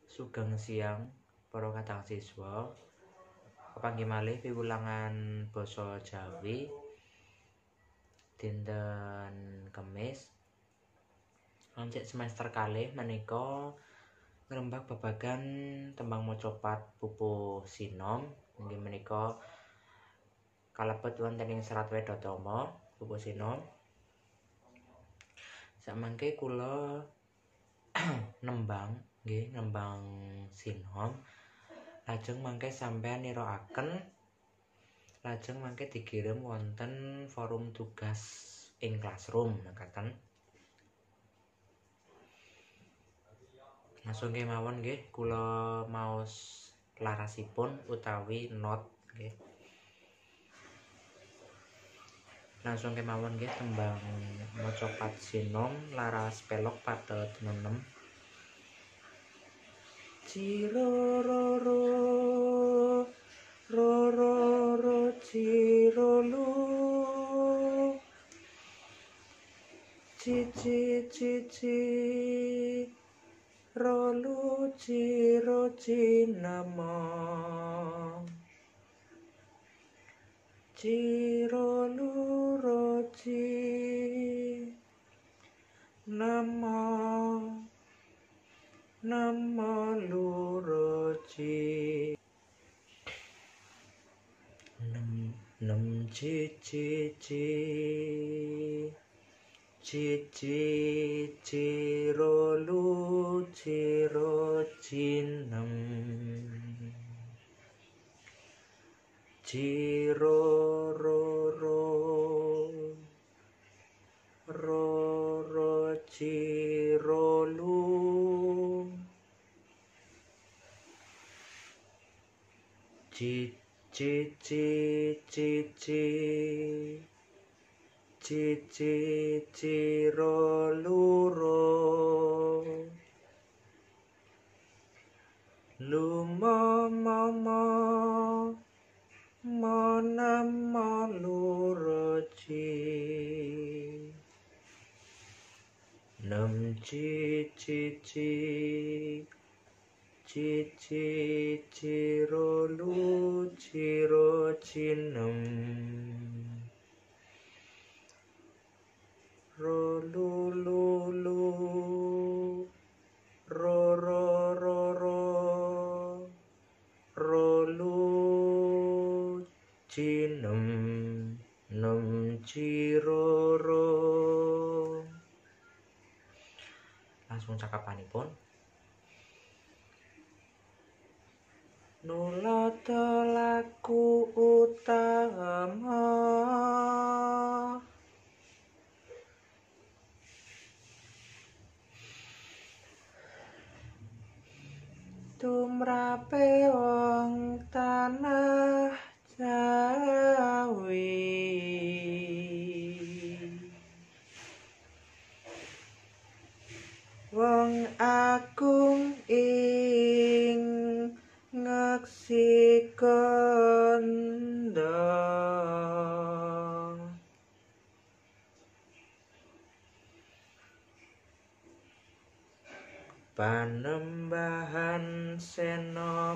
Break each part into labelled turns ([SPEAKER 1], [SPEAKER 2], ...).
[SPEAKER 1] Sugeng siang para kadang siswa. Kepanggih malih piwulangan basa Jawi dinten Kemis. Lancik semester kalih menika ngrembak babagan tembang macapat pupuh sinom. Inggih menika kalebet wonten ing Serat Wedatama pupuh sinom. Samangke kula nembang sinom, lajeng mangke sampeyan niraaken, lajeng mangke dikirim wonten forum tugas ing classroom mekaten. Langsung kemawon nggih kula maos larasipun utawi not nggih. Langsung kemawon nggih tembang macapat sinom laras pelok patet 6. Ciro ro ro ro ro ro ciro lu cici cici ro lu ciro cinema ciro lu ro ci nama nama luroci nem cici ciro lu ciro cinem ciro ro ro ro ro ciro lu cici ciro luro mama nama luroci nem cici ciro lu ciro cinem ro lu ro ro ro ro lu cinem nem ciro ro. Langsung cakapanipun. Nulata laku utama tumrape wong tanah Jawi wong agung ing ngaksi kanda panembahan senopati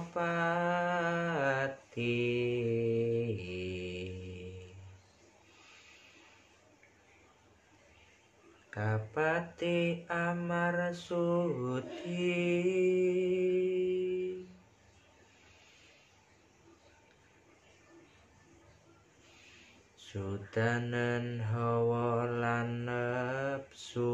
[SPEAKER 1] Kapati Amarsuti Sudanen hawa lan nepsu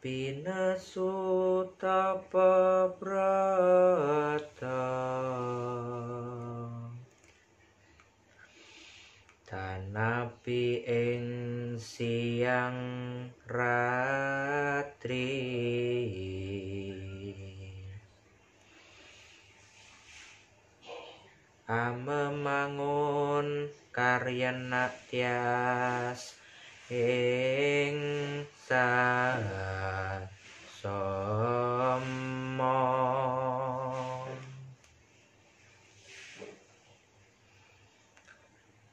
[SPEAKER 1] Pinesu tapa brata tanapi ing siang ratri amemangun karyana tias ing sasama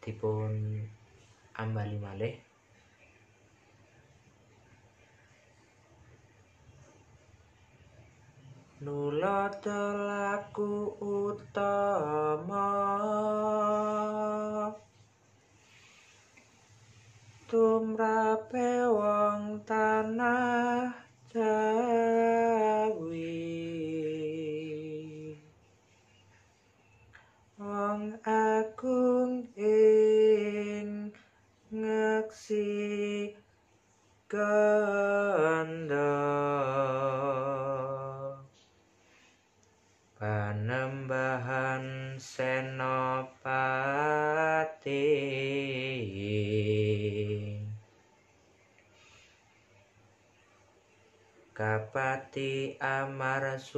[SPEAKER 1] dipun ambali malih. Nuloto laku utama tumrape wong tanah Jawi, wong agung ing ngeksi kanda, Panembahan Senopati, Kapati Amarsudi,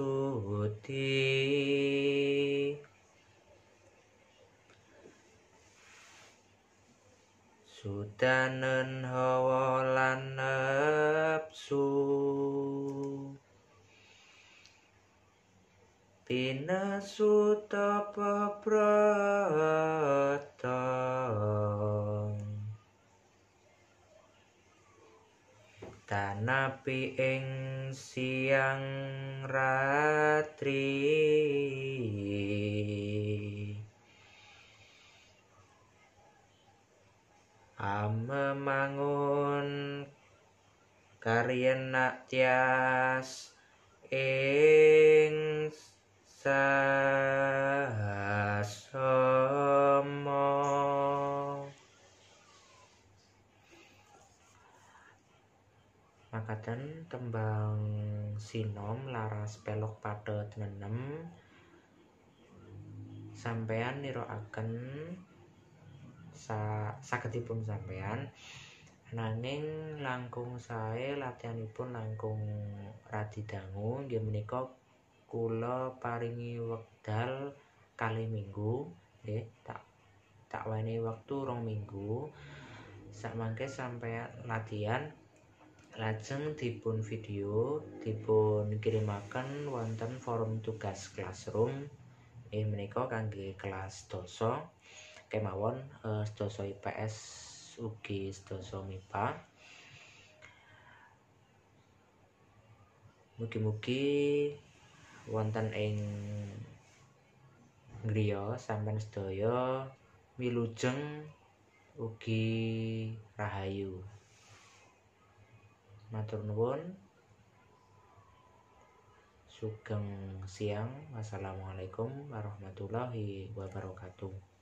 [SPEAKER 1] Sudanen hawa lan nepsu, Pinesu tapa brata, tanapi ing siang ratri, amemangun karyenak tias ing sasama, makaten tembang sinom laras pelok pathet ngenem sampeyan nirakaken sagedipun sampeyan, nanging langkung sae latihanipun langkung radi dangu. Nggih menika kula paringi wekdal 2 minggu, nggih tak wenehi wektu 2 minggu. Sakmangke sampeyan latihan lajeng dipun video dipun kirimaken wonten forum tugas classroom. Menika kangge kelas doso kemawon, sedasa IPS ugi sedasa MIPA. Mugi-mugi wonten ing griya sampeyan sedaya wilujeng ugi rahayu. Matur nuwun. Sugeng siang. Wassalamualaikum warahmatullahi wabarakatuh.